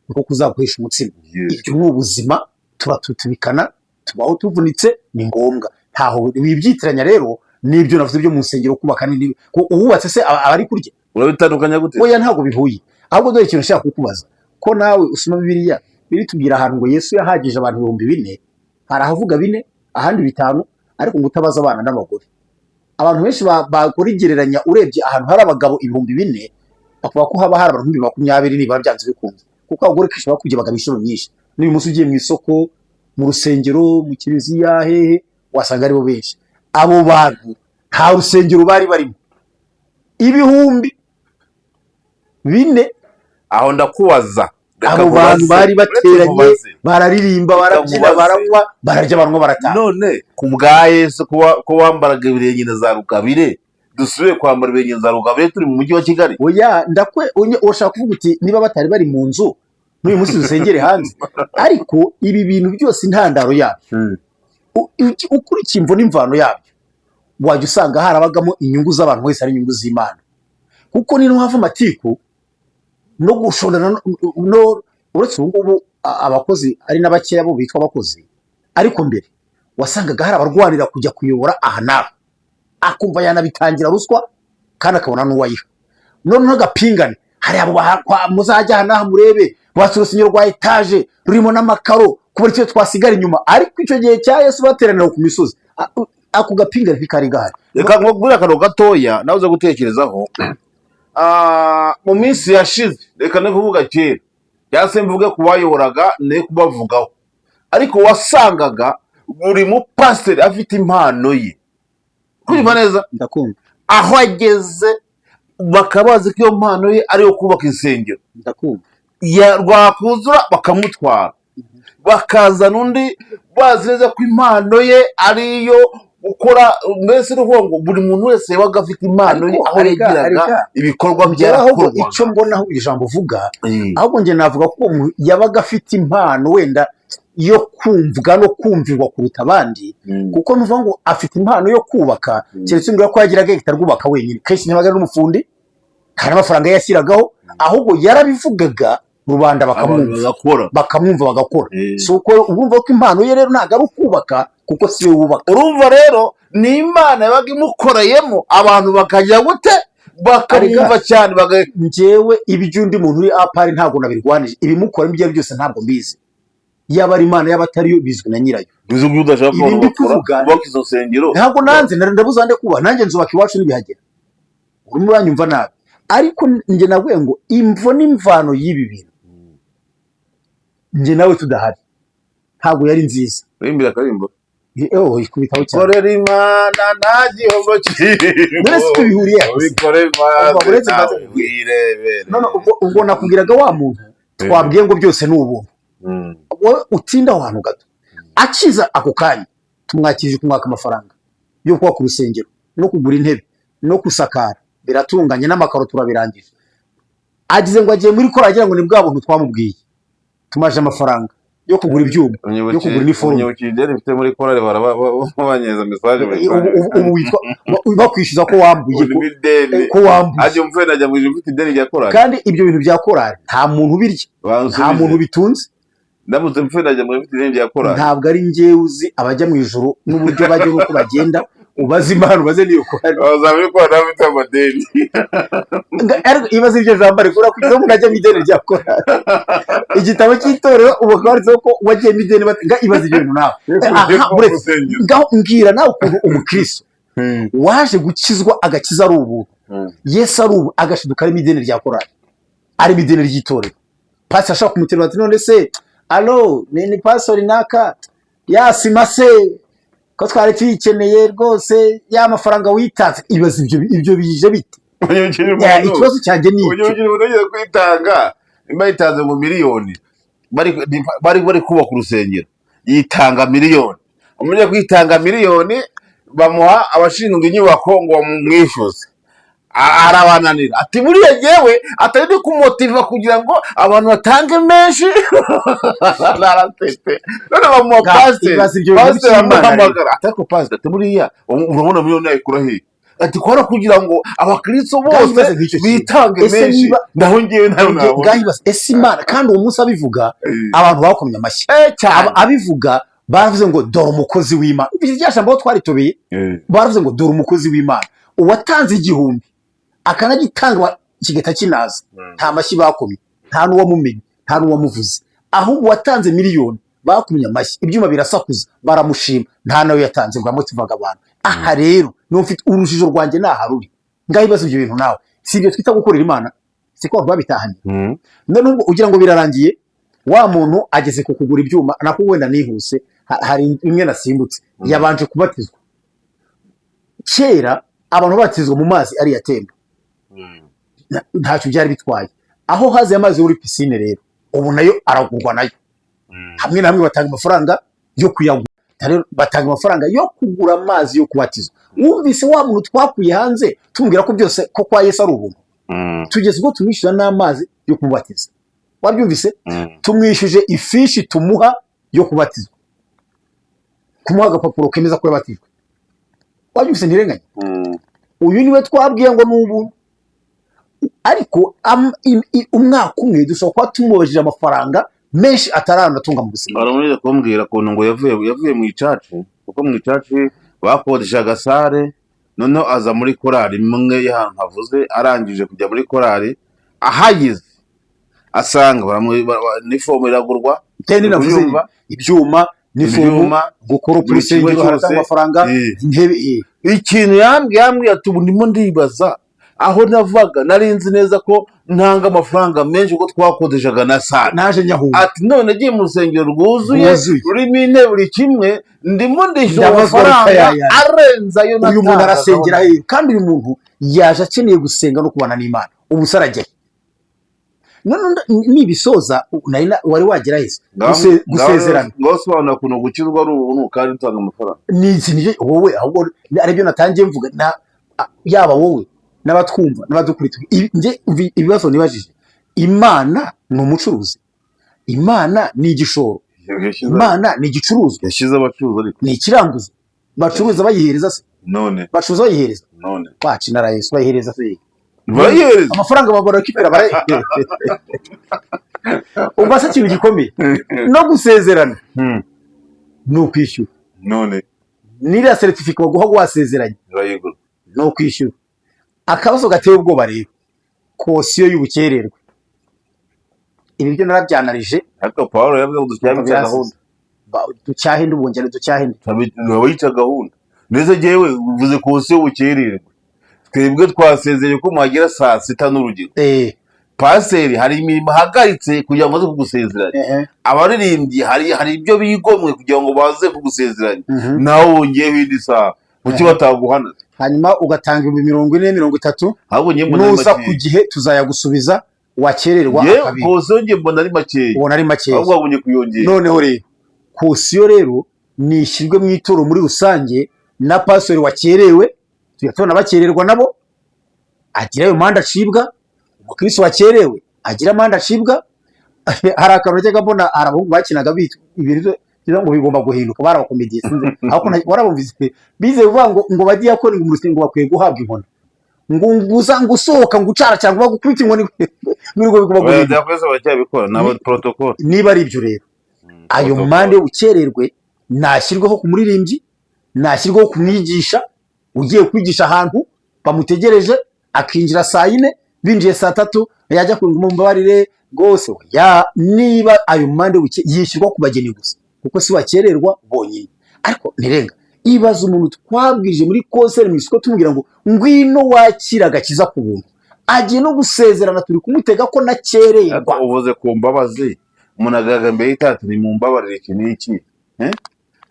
niko kuzaguhesha umutsima. Ibyo ni ubuzima, turatutubikana, tubaho tuvunitse, ni ngombwa. Ntaho wibyitiranya rero n'ibyo navuze byo mu nsengero, kubaka n'indi ko uhubatse se abari kurya. Urabitandukanya gute? Oya, ntago bihuye. Ahubwo dore ikintu nshaka kukubaza, ko nawe usoma Bibiliya biritubwira ahantu ngo Yesu yahagije abantu 4,000, hari ahavuga 4, ahandi 5, ariko ngo utabaza abana n'abagore. Abantu benshi bakora igereranya, urebye ahantu hari abagabo 4,000, bakuba ko haba hari abantu 20 niba byanze bikunze, kuko abagore kenshi bakujye bagabishuro nyinshi. N'uyu munsi ugiye mu isoko, mu rusengero, mu kiliziya, hehe, wasanga aribo benshi. Abo bantu nta rusengero bari barimo. 4,000 aho ndakubaza. Abo bantu bari bateranye, bararirimba, barabyina, baranywa, bararya, baranywa, barataha. None ku bwa Yesu ko wambaraga ibirenge za rugabire, dusubiye kwambara ibirenge za rugabire turi mu mujyi wa Kigali? Oya, urashaka kuvuga uti niba batari bari mu nzu n'uyu munsi dusengere hanze. Ariko ibi bintu byose intandaro yabyo, ukurikiye imvo n'imvano yabyo, wajya usanga harabagamo inyungu z'abantu wese ari inyungu z'Imana. Kuko ni hava amatiku no gushorana, no uretse ubu abakozi ari n'abakeya bo bitwa abakozi, ariko mbere wasangaga hari abarwanira kujya kuyobora aha naho, akumva yanabitangira ruswa kandi akabona n'uwayiha. None agapingane, hari abo muzajya aha naha murebe batse urusengero rwa etaje rurimo n'amakaro, kubera icyo twasigara inyuma. Ariko icyo gihe cya Yesu bateranira ku misozi, ako gapingane bikari gahari. Reka nkubwire akantu gatoya nawe uza gutekerezaho. Mu minsi yashize, reka no kuvuga kera, cyase mvuge ku bayoboraga ne kubavugaho, ariko wasangaga buri mupasiteri afite impano ye. Kumva neza? Ndakumva. Aho ageze bakabazi ko iyo mpano ye ari yo kubaka insengero. Ndakumva. Rwakuzura bakamutwara, bakazana undi bazi neza ko impano ye ariyo gukora. Mbese ngo buri muntu wese yabaga afite impano ye, aho yagiraga ibikorwa byarakorwa. Icyo mbona aho ijambo uvuga, ahubwo njye navuga ko yabaga afite impano wenda yo kumvwa no kumvirwa kuruta abandi. Kuko nuvuga ngo afite impano yo kubaka, keretse ngo ko yagiraga itarwubaka wenyine, kenshi ntibaga n'umufundi kandi amafaranga yashyiragaho, ahubwo yarabivugaga rubanda bakamwumva bagakora. So uko urumva ko impano ye rero ntago ari ukubaka, kuko si we wubaka. Urumva rero ni Imana yabaga imukoreyemo, abantu bakajya gute bakamwumva cyane. Njyewe ibyo undi muntu uri apari ntabwo nabirwanije, ibimukora ibyo byose ntabwo mbizi. Yaba ari Imana yaba atari yo, bizwi na nyirayo. Bizo byo udashaka kubaka izo nsengero. Ntabwo nanze ndabuza nde kuba nanjye nzubaka iwacu n'ibihagera. Urimo uranyumva nabi. Ariko njye nabwiye ngo imvo n'imvano y'ibi bintu, njye nawe tudahari, ntabwo yari nziza. Rimbira karimbo. Ikubitaho cyane. Korera Imana nta gihombo kirimo. Mwese tubihuriye. Bikorera Imana wirebere. None ubwo nakubwiraga wa muntu twabwiye ngo byose ni ubuntu. Wowe utinda aho hantu gato. akiza ako kanya tumwakirije kumwaka amafaranga yo kubaka urusengero no kugura intebe no gusakara biratunganye n'amakaro turabirangije. Agize ngo agiye muri korali agira ngo ni bwa buntu twamubwiye, tumaje amafaranga yo kugura ibyuma yo kugura iniforume. Unyibukije bifite muri korali barabanyeza message ubu witwa bakwishyuza ko wambuye ko wambuye ajye umfena ajya mu ijuru ideni rya korali, kandi ibyo bintu bya korali nta muntu ubirya nta muntu bitunze. Ndamutse mfena ajya mu ideni rya korali, ntabwo ari njyewe uzi abajya mu ijuru n'uburyo bajya nuko bagenda, ubaze Imana ubaze niyo korali bazabiri ko bafite amadeni. Ibaze iryo jambo ariko urakugize ngo ajya mu ideni rya korali, igitabo cy'itorero ubu kwanditseho ko wagiye mu ideni nga ibaze ibyo bintu nawe. Ngaho mbwira nawe ukuntu umukristo waje gukizwa agakiza ari ubuntu, Yesu ari ubu agashiduka ari mu ideni rya korali, ari mu ideni ry'itorero. Pastor ashaka kumuterura ati none se alo ni pastor naka yasima se ko twari tuyikeneye rwose ya mafaranga witanze. Ibaze ibyo bije bite? Ikibazo cyanjye ni iki ugiye kwitanga imbayitanze mu miliyoni bari kubaka urusengero yitanga miliyoni, umenye kwitanga miliyoni bamuha abashinzwe inyubako ngo bamwishyuze, arabananira ati buriya yewe atari kumumotiva kugira ngo abantu batange menshi. Narasete none bamuha pastor bamuhamagara atako pastor ati buriya urabona miliyoni yayikura he, ati kora kugira ngo abakristo bose bitange menshi. Ndaho ngiye nayo nabo gahibaza ese Imana kandi uwo munsi abivuga abantu bakomye amashyi abivuga baravuze ngo dore umukozi w'Imana. Ibyo byashambo twaritobeye baravuze ngo dore umukozi w'Imana uwatanze igihumbi akanagitanga kigeta kinaza, nta mashyi bakomye, nta n'uwamumenye, nta n'uwamuvuze, ahubwo watanze miliyoni bakumye amashyi, ibyuma birasakuza baramushima, nta nawe yatanze ngo amotivaga abantu. Aha rero no mfite urujijo rwanjye naharuri ngahibaza ibyo bintu nawe si ibyo twita gukorera Imana, siko babitahanye. None ubwo ugira ngo birarangiye wa muntu ageze ku kugura ibyuma nako wenda nihuse hari imwe nasimbutse yabanje kubatizwa. Kera abantu batizwa mu mazi ari yatemba ntacyo byari bitwaye, aho haze amazi muri piscine rero ubu nayo aragurwa nayo, hamwe na hamwe batanga amafaranga yo kuyagura, rero batanga amafaranga yo kugura amazi yo kubatizwa. Wumvise wa muntu twakuye hanze tumubwira ko byose ko kwa Yesu ari ubuntu, tugeze ubwo tumwishyura n'amazi yo kubatiza. Wabyumvise? Tumwishyuje ifishi tumuha yo kubatizwa, kumuha agapapuro kemeza ko yabatijwe. Wabyumvise ntirenganya? Uyu niwe twabwiye ngo n'ubu, ariko umwaka umwe dushobora kuba tumubajije amafaranga menshi ataranatunga mu buzima. Baramuriye kumbwira kuntu ngo yavuye mu icacu, kuko mu icacu bakodesha gasare, noneho aza muri korali imwe y'ahantu havuze, arangije kujya muri korali ahagize asanga n'ifomu iragurwa, teni navuze ibyuma n'ifomu gukora urusengero haratanga amafaranga, intebe. Ikintu yambwiye ati ubu ndimo ndibaza aho navaga narinzi neza ko ntanga amafaranga menshi uko twakodeshaga na sare, naje nyahunga ati none agiye mu rusengero rwuzuye rurimo intebe buri kimwe ndimo ndishyura amafaranga arenza ayo natanga. Uyu muntu arasengera he? Kandi uyu muntu yaje akeneye gusenga no kubana n'Imana, ubu sarajya nibisoza wari wagera hese gusezerana ngose ubona kuntu gukizwa ari ubuntu kandi utanga amafaranga. Ni wowe ahubwo aribyo natangiye mvuga, yaba wowe n'abatwumva n'abadukurikira. Ibibazo nibajije, Imana ni umucuruzi, Imana ni igishoro, Imana ni igicuruzwa, yashyize abacuruzi ariko ni ikiranguzo. Bacuruza bayihereza se? None bacuruza bayihereza none kwaci na Yesu bayihereza se? bayihereza amafaranga babona kipera bare ubasa kintu gikomeye no gusezerana no kwishyura. None nira certificate baguha wasezeranye urayigura no kwishyura. Akabazo gateye ubwoba rero kosiyo y'ubukererwe. Ibi byo narabyanarije, ariko Paulo yavuze ngo ducyahe gahunda, ducyahe ndubongere ducyahe wayica gahunda neza. Jewe uvuze kosiyo y'ubukererwe, twebwe twasezeye ko muhagera saa 6 n'urugero. Paseri hari imirimo hagaritse kugira ngo baze kugusezeranya, abaririmbyi hari ibyo bigomwe kugira ngo baze kugusezeranya, nawe wongeyeho indi saha kuki bataguhana, hanyuma ugatanga 40 30, nuza ku gihe tuzayagusubiza wakererwa akabiri. Kose nge mbona ari makeya, ubona ari makeya, ahubwo wabonye kuyongera. Noneho rero kosiyo rero nishyirwe mu itoro muri rusange, na pastori wakerewe tujya tubona bakererwa nabo agira ayo manda acibwa, umukristo wakerewe agira amanda acibwa. Hari akantu najyaga mbona hari abahungu bakinaga ibintu ngo bigomba guhinduka, bari abakomediye sinzi ariko warabumvise bize kuvuga ngo badiyakoni mu rusengero bakwiye guhabwa inkoni, ngo usohoka ngo ucara cyangwa bagukubita inkoni n'urugo bigomba guhinduka. Niba ari ibyo rero ayo mande ukererwe nashyirweho ku muririmbyi, nashyirweho ku mwigisha ugiye kwigisha ahantu bamutegereje akinjira saa 4 binjiye saa 3 yajya mu mbabarire rwose. Niba ayo mande yishyirwa ku bageni gusa kuko si wakererwa bonyine. Ariko nirenga ibaza umuntu twabwije muri konseri mu isoko tumubwira ngo ngwino wakira agakiza ku buntu, agiye no gusezerana turi kumutega ko nakererwa. Uvuze ku mbabazi umuntu agaga mbere y'itatu ni mu mbabarire iki n'iki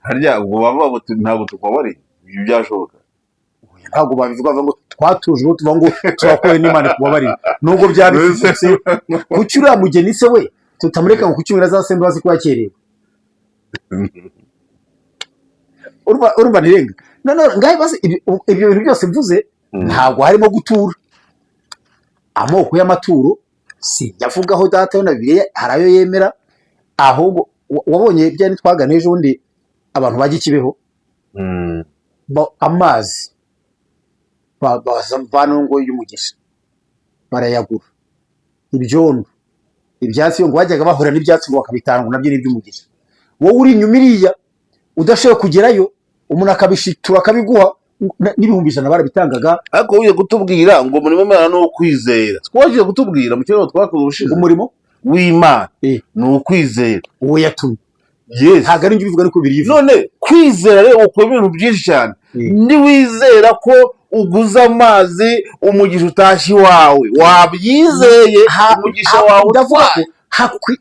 harya ubwo bavuga ngo ntabwo tukubabariye, ibyo byashoboka? Ntabwo babivuga ngo twatuje ubu tuvuga ngo turakorera n'Imana kubabarira, nubwo byabifise kuki uriya mugeni se we tutamureka ngo kucyumira azasembe bazi ko yakerewe. Urumva nirenga none ngahe base ibyo bintu byose mvuze ntabwo harimo gutura. Amoko y'amaturo si yavugaho data na Bibiliya harayo yemera, ahubwo wabonye bya nitwagana ejo undi abantu bajya Kibeho amazi banongo y'umugisha barayagura, ibyondo ibyatsi ngo bajyaga bahura n'ibyatsi ngo bakabitanga nabyo n'iby'umugisha. Wowe uri inyuma iriya udashoboye kugerayo umuntu akabishitura akabiguha n'ibihumbi 100 barabitangaga. Ariko ugiye kutubwira ngo umurimo w'Imana ni ukwizera, twagiye kutubwira mu kiraro twakoze ubushize umurimo w'Imana ni ukwizera uwo yatumye. Yes, ntabwo ari njye bivuga ariko biri none kwizera rero ukora ibintu byinshi cyane. Ni wizera ko uguza amazi umugisha utashye wawe wabyizeye umugisha wawe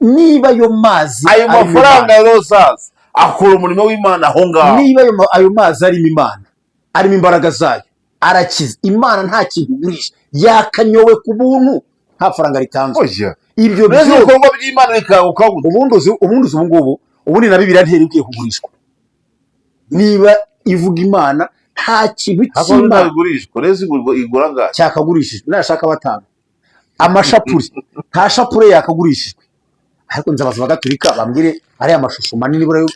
niba ayo mazi ayo mafaranga rosaza akora umurimo w'Imana aho ngaho. Niba ayo mazi arimo Imana arimo imbaraga zayo arakiza. Imana nta kintu igurisha, yakanyowe ku buntu nta faranga ritanzwe. Ibyo bikorwa by'Imana bikaguka ubundi ngubu ubundi na Bibiliya ntiherukiye kugurishwa. Niba ivuga Imana nta kintu cy'Imana igurishwa rezi igura ngaho cyakagurishijwe. Nashaka 5 amashapuri nta shapure yakagurishijwe. Ariko nzabaza Abagatolika bambwire ariya mashusho manini burayo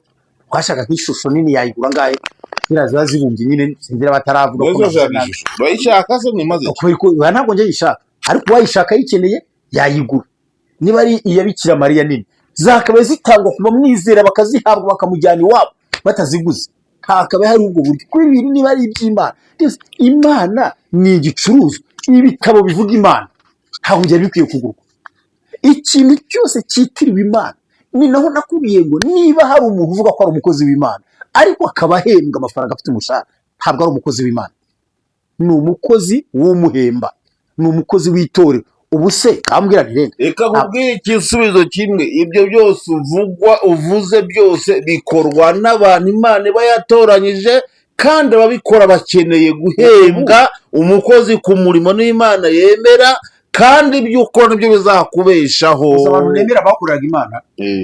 twashaka nk'ishusho nini yayigura ngahe biraza zibumbye nyine sinzira bataravuga ko bayishaka se mwimaze ko ntabwo nje yishaka, ariko wayishaka yikeneye yayigura. Niba ari iyabikira Mariya nini zakabaye zitangwa kuba mwizera bakazihabwa bakamujyana iwabo bataziguze. Hakabaye hari ubwo buryo kuri ibintu niba ari iby'Imana. Imana ni igicuruzwa, ibitabo bivuga Imana ntabwo njye bikwiye kugurwa. Ikintu cyose cyitiriwe Imana ni naho nakubiye ngo niba hari umuntu uvuga ko ari umukozi w'Imana ariko akaba ahembwa amafaranga afite umushahara, ntabwo ari umukozi w'Imana, ni umukozi w'umuhemba, ni umukozi w'itorero. Ubu se kambwira ntirenge reka nkubwire igisubizo kimwe, ibyo byose uvuze byose bikorwa n'abantu Imana iba yatoranyije, kandi ababikora bakeneye guhembwa. Umukozi ku murimo n'Imana yemera, kandi ibyo ukora nibyo bizakubeshaho. Abantu nemera bakoreraga Imana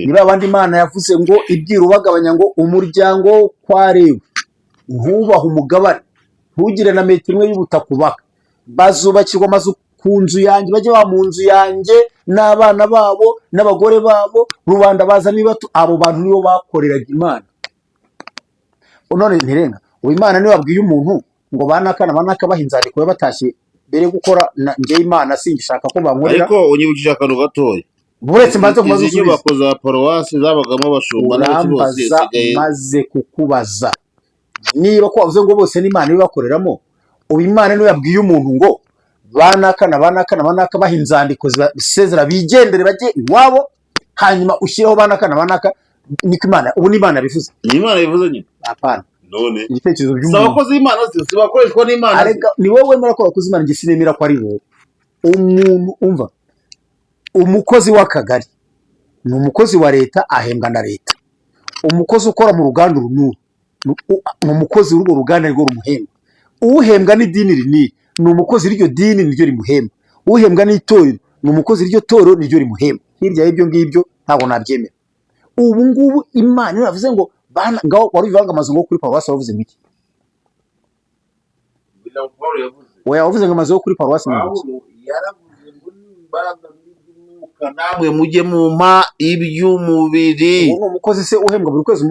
niba abandi Imana yavuze ngo ibyiru bagabanya ngo umuryango kwarewe ntubaha umugabane ntugire na metero imwe y'ubutaka ubaka, bazubakirwa amazu ku nzu yanjye bajye ba mu nzu yanjye n'abana babo n'abagore babo, rubanda bazamo ibatu. Abo bantu nibo bakoreraga Imana. None ntirenga Imana niyo wabwiye umuntu ngo banaka bahinzariko batashye mbere gukora njye Imana singishaka ko bankorera. Ariko unyibukije akantu gatoya buretse maze kumaze inyubako za paruwasi zabagamo abashumba n'abandi bose maze kukubaza niba ko wavuze ngo bose n'Imana bibakoreramo. Imana niyo yabwiye umuntu ngo banaka bahinzandiko zisezera bigendere bajye iwabo, hanyuma ushyiraho banaka niko Imana ubu n'Imana bivuze. Imana bivuze nyine apana none ibitekerezo by'umuntu abakozi b'Imana si bakoreshwa n'Imana. Arega ni wowe wemera ko abakozi b'Imana ngi sinemera ko ari wowe. Umuntu umva umukozi w'akagari ni umukozi wa leta ahembwa na leta. Umukozi ukora mu ruganda runuru ni umukozi w'urwo ruganda rwo rumuhemba. Uhembwa n'idini rinini ni umukozi w'iryo dini niryo rimuhemba. Uhembwa n'itorero ni umukozi w'iryo torero niryo rimuhemba. Hirya y'ibyo ngibyo ntabwo nabyemera. ubu ngubu Imana iravuze ngo bana ngaho wari uvanga amazu ngo kuri paruwasi wavuze ngo iki? Oya wavuze ngo amazu yo kuri paruwasi ngo iki? yaravuze ngo nimbaraga n'umwuka namwe mujye mumpa iby'umubiri. Uwo umukozi se uhembwa buri kwezi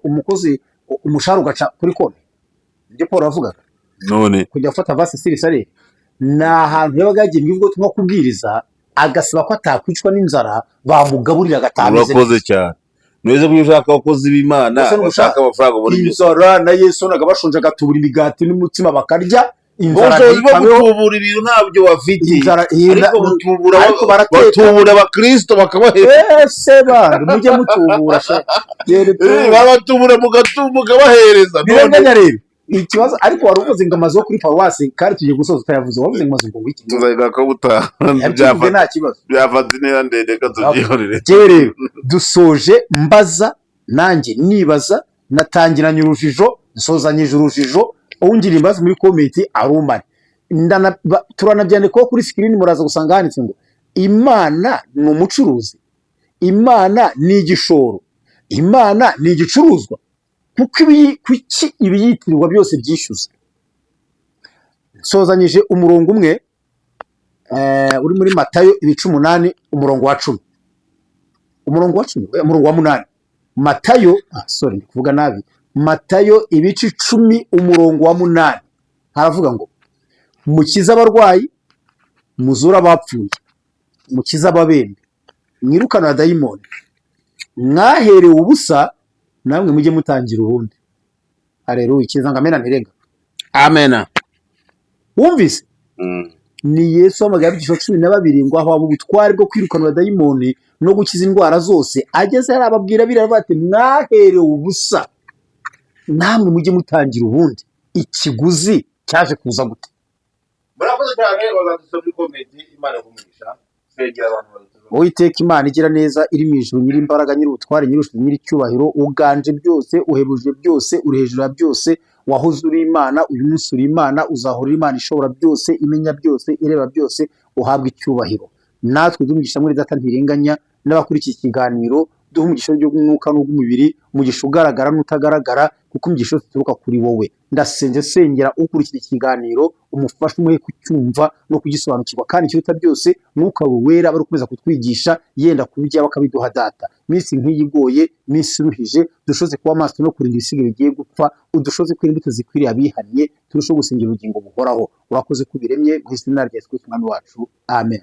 umukozi umushahara ugaca kuri konti? Ibyo Paul avugaga none kujya gufata vase sirisare ni ahantu yabaga yagiye mu bivugo tumwe kubwiriza agasaba ko atakwicwa n'inzara bamugaburira agatameze urakoze cyane. Neza ko ushaka abakozi b'Imana bashaka amafaranga muri byo. inzara na Yesu naga bashonje agatubura imigati n'umutsima bakarya inzara gutubura ibintu ntabyo bafite, ariko batubura abakristo bakabahereza. ese bandi mujye mutubura babatubura mukabahereza. birenganya rero ikibazo. Ariko wari uvuze ngo amazu yo kuri paruwasi kandi tugiye gusoza utayavuze, wavuze ngo amazu ngo wiki tuzayiga ko butaha nta kibazo byafata intera ndende ko tubyihorere. rero dusoje mbaza nanjye nibaza, natangiranye urujijo nsozanyije urujijo, ungira imbazo muri komenti arumane. Turanabyandikaho kuri screen muraza gusanga handitse ngo Imana ni umucuruzi, Imana ni igishoro, Imana ni igicuruzwa. Kuki ibiyitirirwa byose byishyuza? Nsozanyije umurongo umwe uri muri Matayo 8 umurongo wa 10, umurongo wa 10 umurongo wa 8. Matayo sorry kuvuga nabi, Matayo 10 umurongo wa 8 haravuga ngo mukiza abarwayi, muzura abapfuye, mukiza ababembe, mwirukana dayimoni, mwaherewe ubusa namwe mujye mutangira ubundi. Haleluya. Ikiza ngo amena ntirega. Amena. Wumvise? Ni Yesu amagambo 12 ngo aho ubutware bwo kwirukana dayimoni no gukiza indwara zose ageze arababwira biravuga ati mwaherewe ubusa namwe mujye mutangira ubundi. Ikiguzi cyaje kuza gute? Murakoze cyane bazadusoma komedi. Imana kumugisha kwegera abantu. Uwiteka Imana igira neza, iri mu ijuru, nyiri imbaraga, nyiri ubutware, nyiri ubushobozi, nyiri icyubahiro, uganje byose, uhebuje byose, uri hejuru ya byose, wahoze uri Imana, uyu munsi uri Imana, uzahora Imana ishobora byose, imenya byose, ireba byose, uhabwa icyubahiro. Natwe dumugisha muri data ntirenganya n'abakurikiye ikiganiro, duha umugisha w'umwuka n'ubw'umubiri, umugisha ugaragara n'utagaragara, kuko umugisha uturuka kuri wowe. Ndasenze sengera ukurikira ikiganiro, umufasha umuhe kucyumva no kugisobanukirwa, kandi ikiruta byose mwuka wera bari kumeza kutwigisha yenda kubijya bakabiduha data. Minsi nk'iyigoye, minsi ruhije, dushoze kuba maso no kurinda ibisiga bigiye gupfa, udushoze kwirinda tuzikwiriye abihannye, turusho gusengera ubugingo buhoraho. Urakoze kubiremye mu izina rya Yesu Kristo Umwami wacu. Amen.